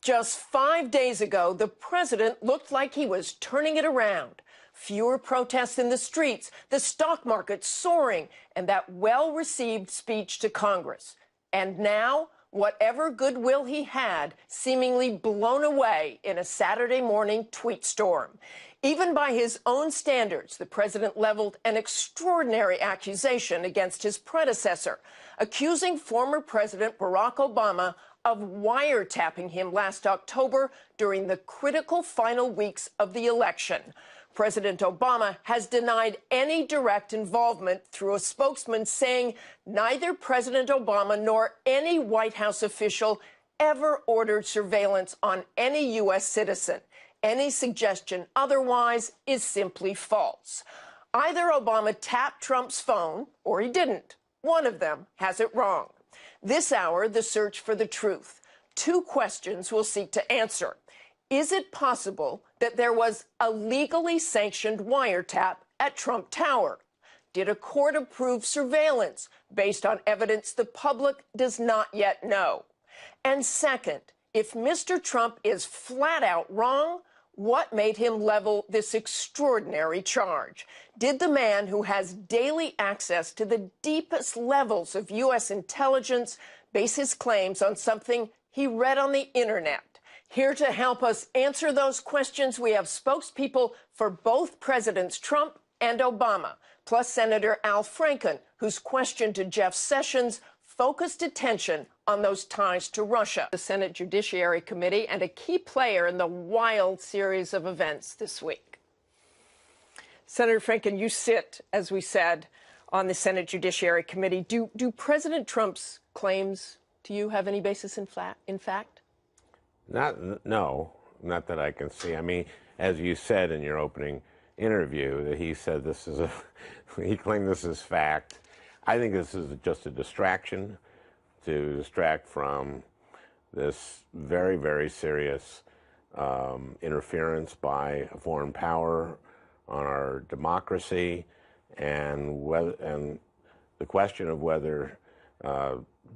Just 5 days ago, the president looked like he was turning it around. Fewer protests in the streets, the stock market soaring, and that well-received speech to Congress. And now, whatever goodwill he had seemingly blown away in a Saturday morning tweet storm. Even by his own standards, the president leveled an extraordinary accusation against his predecessor, accusing former President Barack Obama of wiretapping him last October during the critical final weeks of the election. President Obama has denied any direct involvement through a spokesman saying neither President Obama nor any White House official ever ordered surveillance on any U.S. citizen. Any suggestion otherwise is simply false. Either Obama tapped Trump's phone or he didn't. One of them has it wrong. This hour, the search for the truth. Two questions we'll seek to answer. Is it possible that there was a legally sanctioned wiretap at Trump Tower? Did a court approve surveillance based on evidence the public does not yet know? And second, if Mr. Trump is flat out wrong, what made him level this extraordinary charge? Did the man who has daily access to the deepest levels of U.S. intelligence base his claims on something he read on the internet? Here to help us answer those questions, we have spokespeople for both Presidents Trump and Obama, plus Senator Al Franken, whose question to Jeff Sessions focused attention on those ties to Russia. The Senate Judiciary Committee and a key player in the wild series of events this week. Senator Franken, you sit, as we said, on the Senate Judiciary Committee. Do President Trump's claims to you have any basis in fact? No, not that I can see. I mean, as you said in your opening interview, that he said this is he claimed this is fact. I think this is just a distraction to distract from this very, very serious interference by a foreign power on our democracy, and the question of whether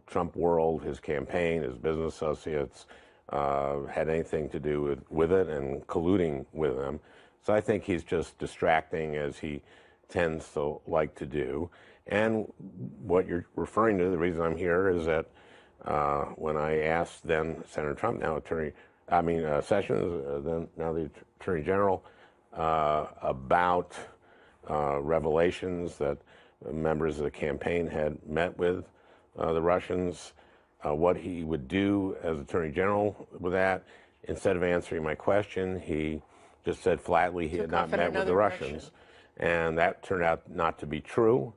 Trump World, his campaign, his business associates, had anything to do with it and colluding with them. So I think he's just distracting, as he tends to like to do. And what you're referring to, the reason I'm here, is that when I asked then Senator Trump, now Sessions, then now the Attorney General, about revelations that members of the campaign had met with the Russians, what he would do as Attorney General with that. Instead of answering my question, he just said flatly he had not met with the Russians. And that turned out not to be true.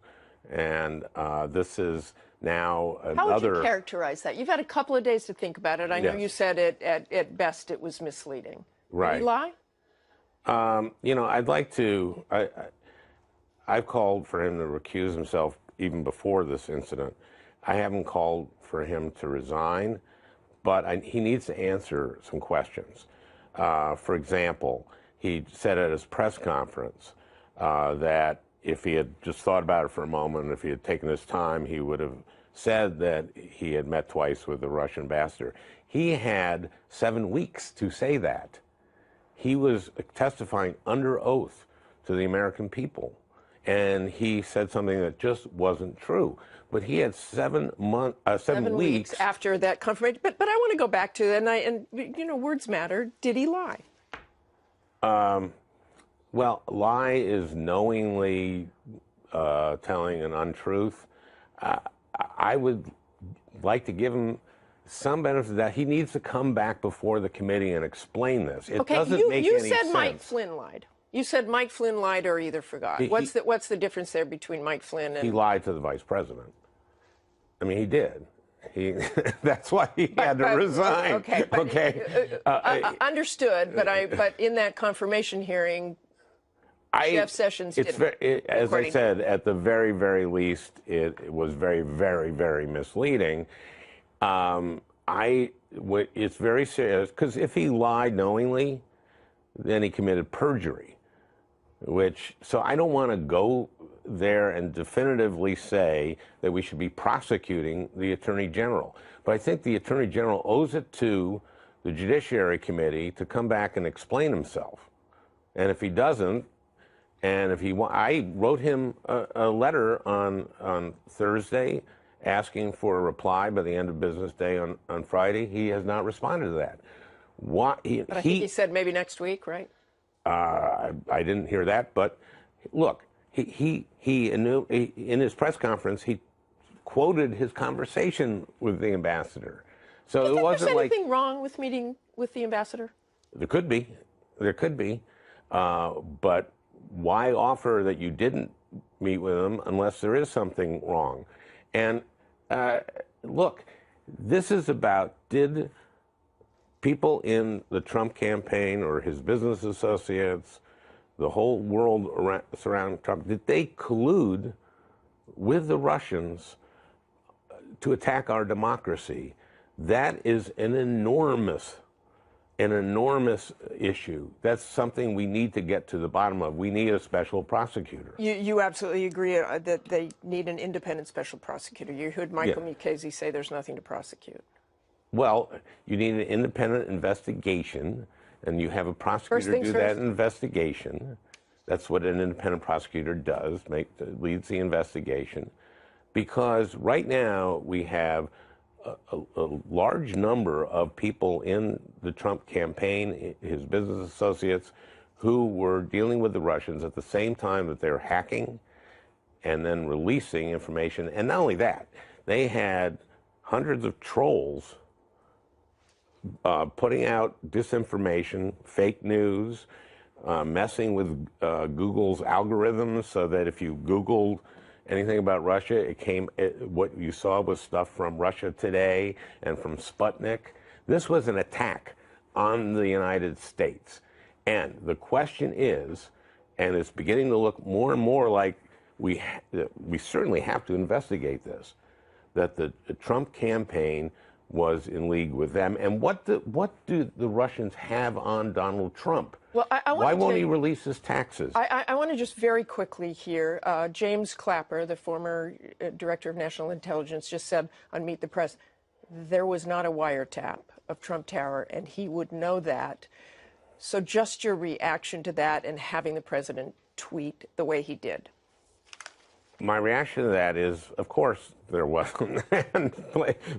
And this is now another... How would you characterize that? You've had a couple of days to think about it. I know you said at best it was misleading. Right. Did he lie? You know, I'd like to... I've called for him to recuse himself even before this incident. I haven't called for him to resign, but he needs to answer some questions. For example, he said at his press conference that if he had just thought about it for a moment, if he had taken his time, he would have said that he had met twice with the Russian ambassador. He had 7 weeks to say that. He was testifying under oath to the American people, and he said something that just wasn't true. But he had 7 weeks after that confirmation. But I want to go back to and you know, words matter. Did he lie? Well, lie is knowingly telling an untruth. I would like to give him some benefit of that. He needs to come back before the committee and explain this. It doesn't make any sense. You said Mike Flynn lied. You said Mike Flynn lied or either forgot. What's the difference there between Mike Flynn and... He lied to the vice president. I mean, he did. That's why he had to resign. Okay. Understood. But in that confirmation hearing, Jeff Sessions didn't. As I said, at the very, very least, it was very, very, very misleading. It's very serious, because if he lied knowingly, then he committed perjury. So I don't want to go there and definitively say that we should be prosecuting the Attorney General. But I think the Attorney General owes it to the Judiciary Committee to come back and explain himself. And if he doesn't, and if he I wrote him a letter on Thursday asking for a reply by the end of business day on Friday. He has not responded to that. But I think he said maybe next week, right? I didn't hear that, but look, he in his press conference, he quoted his conversation with the ambassador. So it wasn't there's like anything wrong with meeting with the ambassador? There could be, but why offer that you didn't meet with him unless there is something wrong? And look, this is about, did people in the Trump campaign or his business associates, the whole world surrounding Trump, did they collude with the Russians to attack our democracy? That is an enormous issue. That's something we need to get to the bottom of. We need a special prosecutor. You absolutely agree that they need an independent special prosecutor. You heard Michael Mukasey say there's nothing to prosecute. Well, you need an independent investigation, and you have a prosecutor do that investigation. That's what an independent prosecutor does, leads the investigation. Because right now we have a large number of people in the Trump campaign, his business associates, who were dealing with the Russians at the same time that they're hacking and then releasing information. And not only that, they had hundreds of trolls putting out disinformation, fake news, messing with Google's algorithms so that if you Googled anything about Russia, what you saw was stuff from Russia Today and from Sputnik. This was an attack on the United States. And the question is, and it's beginning to look more and more like we certainly have to investigate this, that the Trump campaign was in league with them. And what do the Russians have on Donald Trump? Well, why won't he release his taxes? I want to just very quickly here, James Clapper, the former director of national intelligence, just said on Meet the Press, there was not a wiretap of Trump Tower, and he would know that. So just your reaction to that and having the president tweet the way he did. My reaction to that is, of course, there wasn't. And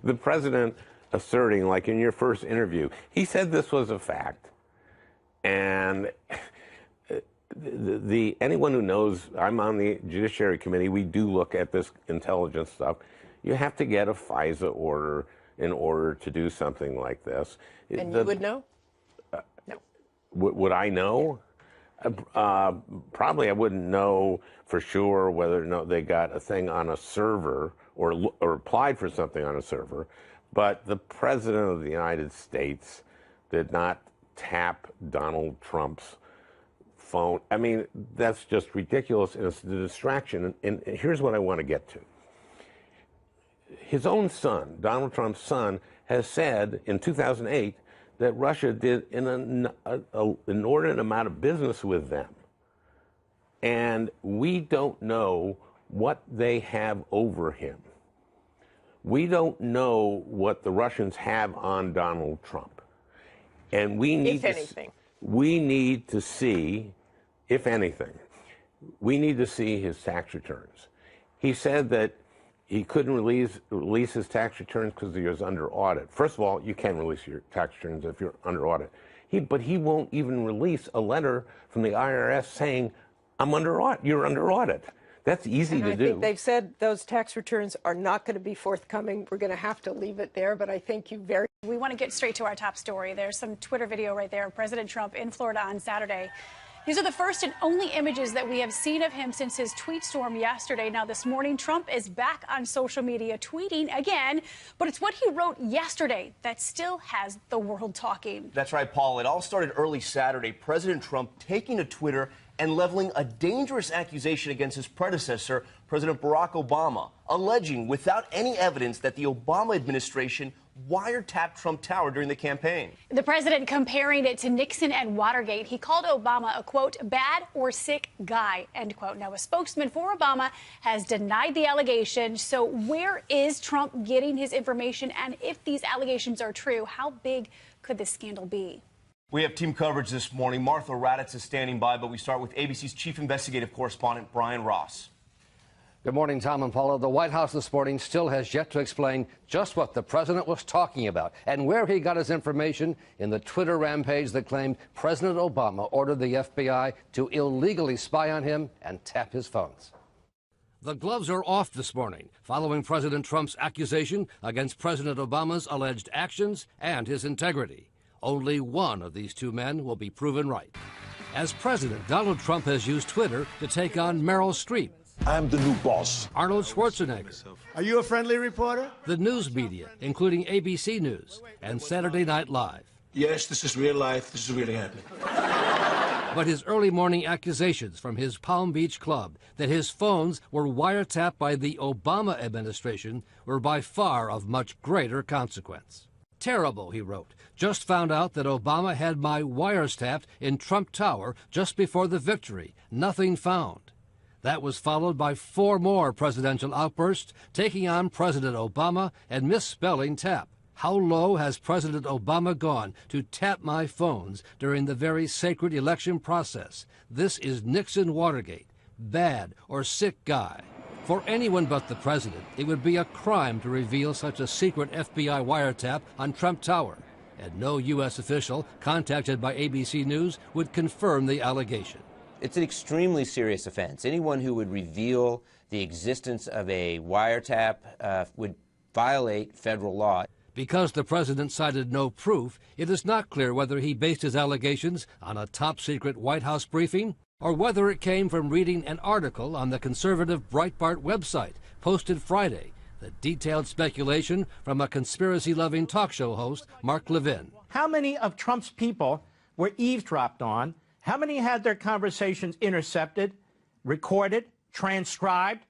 the president asserting, like in your first interview, he said this was a fact. And anyone who knows, I'm on the Judiciary Committee, we do look at this intelligence stuff. You have to get a FISA order in order to do something like this. And you would know? No. Would I know? Probably I wouldn't know for sure whether or not they got a thing on a server or applied for something on a server. But the President of the United States did not tap Donald Trump's phone. I mean, that's just ridiculous, and it's the distraction. And here's what I want to get to. His own son, Donald Trump's son, has said in 2008 that Russia did an inordinate amount of business with them. And we don't know what they have over him. We don't know what the Russians have on Donald Trump. And we need we need to see, if anything, we need to see his tax returns. He said that he couldn't release his tax returns because he was under audit. First of all, you can release your tax returns if you're under audit. But he won't even release a letter from the IRS saying, you're under audit. That's easy to do. I think they've said those tax returns are not going to be forthcoming. We're going to have to leave it there, but I thank you very much. We want to get straight to our top story. There's some Twitter video right there of President Trump in Florida on Saturday. These are the first and only images that we have seen of him since his tweet storm yesterday. Now, this morning, Trump is back on social media tweeting again, but it's what he wrote yesterday that still has the world talking. That's right, Paul. It all started early Saturday. President Trump taking to Twitter and leveling a dangerous accusation against his predecessor, President Barack Obama, alleging without any evidence that the Obama administration wiretapped Trump Tower during the campaign. The president comparing it to Nixon and Watergate. He called Obama a, quote, bad or sick guy, end quote. Now, a spokesman for Obama has denied the allegation. So where is Trump getting his information? And if these allegations are true, how big could this scandal be? We have team coverage this morning. Martha Raddatz is standing by, but we start with ABC's chief investigative correspondent, Brian Ross. Good morning, Tom and Paula. The White House this morning still has yet to explain just what the president was talking about and where he got his information in the Twitter rampage that claimed President Obama ordered the FBI to illegally spy on him and tap his phones. The gloves are off this morning following President Trump's accusation against President Obama's alleged actions and his integrity. Only one of these two men will be proven right. As president, Donald Trump has used Twitter to take on Meryl Streep, I'm the new boss. Arnold Schwarzenegger, Are you a friendly reporter? the news media, including ABC News and Saturday Night Live. Yes, this is real life. This is really happening. But his early morning accusations from his Palm Beach club that his phones were wiretapped by the Obama administration were by far of much greater consequence. Terrible, he wrote. Just found out that Obama had my wires tapped in Trump Tower just before the victory. Nothing found. That was followed by 4 more presidential outbursts taking on President Obama and misspelling tap. How low has President Obama gone to tap my phones during the very sacred election process? This is Nixon Watergate. Bad or sick guy. For anyone but the president, it would be a crime to reveal such a secret FBI wiretap on Trump Tower. And no U.S. official contacted by ABC News would confirm the allegation. It's an extremely serious offense. Anyone who would reveal the existence of a wiretap would violate federal law. Because the president cited no proof, it is not clear whether he based his allegations on a top-secret White House briefing or whether it came from reading an article on the conservative Breitbart website posted Friday that detailed speculation from a conspiracy-loving talk show host, Mark Levin. How many of Trump's people were eavesdropped on? How many had their conversations intercepted, recorded, transcribed?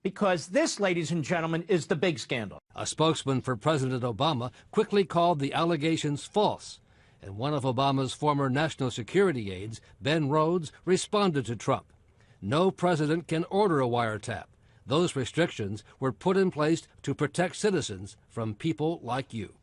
Because this, ladies and gentlemen, is the big scandal. A spokesman for President Obama quickly called the allegations false, and one of Obama's former national security aides, Ben Rhodes, responded to Trump. No president can order a wiretap. Those restrictions were put in place to protect citizens from people like you.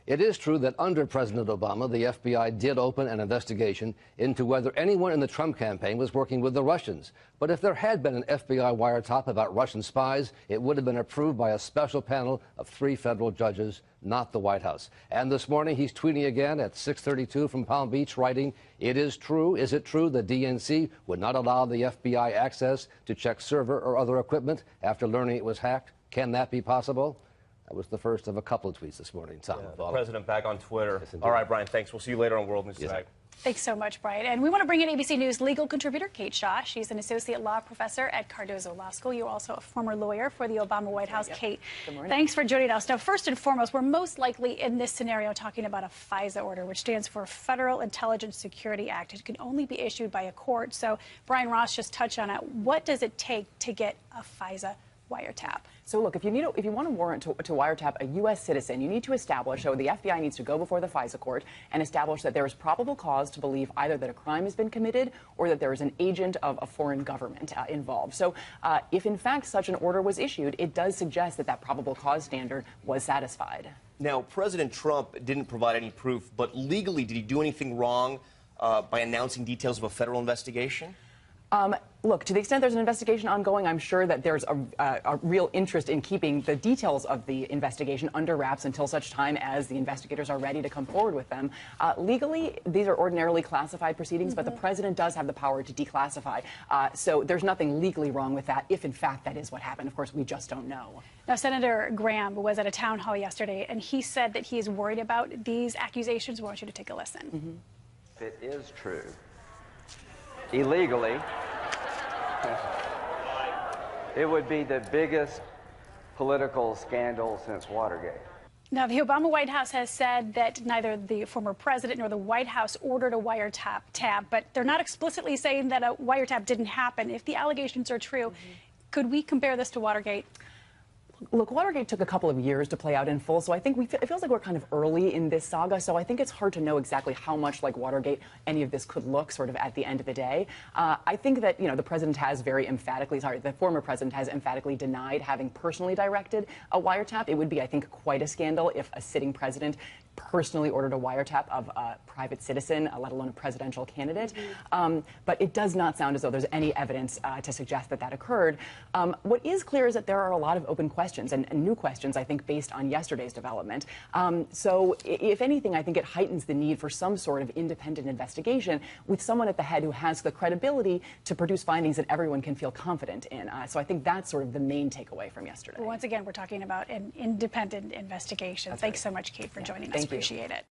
It is true that under President Obama, the FBI did open an investigation into whether anyone in the Trump campaign was working with the Russians. But if there had been an FBI wiretap about Russian spies, it would have been approved by a special panel of 3 federal judges, not the White House. And this morning, he's tweeting again at 6:32 from Palm Beach, writing, "It is true. Is it true the DNC would not allow the FBI access to check server or other equipment after learning it was hacked? Can that be possible?" That was the first of a couple of tweets this morning, Tom. The president back on Twitter. All right, Brian, thanks. We'll see you later on World News Tonight. Thanks so much, Brian. And we want to bring in ABC News legal contributor Kate Shaw. She's an associate law professor at Cardozo Law School. You're also a former lawyer for the Obama White House. Kate, thanks for joining us. Now, first and foremost, we're most likely in this scenario talking about a FISA order, which stands for Federal Intelligence Security Act. It can only be issued by a court. So, Brian Ross just touched on it. What does it take to get a FISA wiretap? So look, if you want a warrant to wiretap a U.S. citizen, you need to establish, so the FBI needs to go before the FISA court and establish that there is probable cause to believe either that a crime has been committed or that there is an agent of a foreign government involved. So if in fact such an order was issued, it does suggest that that probable cause standard was satisfied. Now, President Trump didn't provide any proof, but legally, did he do anything wrong by announcing details of a federal investigation? Look, to the extent there's an investigation ongoing, I'm sure that there's a real interest in keeping the details of the investigation under wraps until such time as the investigators are ready to come forward with them. Legally, these are ordinarily classified proceedings, but the president does have the power to declassify. So there's nothing legally wrong with that, if in fact that is what happened. Of course, we just don't know. Now, Senator Graham was at a town hall yesterday, and he said that he is worried about these accusations. We want you to take a listen. If it is true, illegally, it would be the biggest political scandal since Watergate. Now, the Obama White House has said that neither the former president nor the White House ordered a wiretap, but they're not explicitly saying that a wiretap didn't happen. If the allegations are true, could we compare this to Watergate? Look, Watergate took a couple of years to play out in full, so I think it feels like we're kind of early in this saga, so I think it's hard to know exactly how much like Watergate any of this could look sort of at the end of the day. I think that, the president has the former president has emphatically denied having personally directed a wiretap. It would be, I think, quite a scandal if a sitting president personally ordered a wiretap of a private citizen, let alone a presidential candidate. But it does not sound as though there's any evidence to suggest that that occurred. What is clear is that there are a lot of open questions and new questions, I think, based on yesterday's development. So if anything, I think it heightens the need for some sort of independent investigation with someone at the head who has the credibility to produce findings that everyone can feel confident in. So I think that's sort of the main takeaway from yesterday. Once again, we're talking about an independent investigation. Thanks so much, Kate, for joining us. Appreciate it.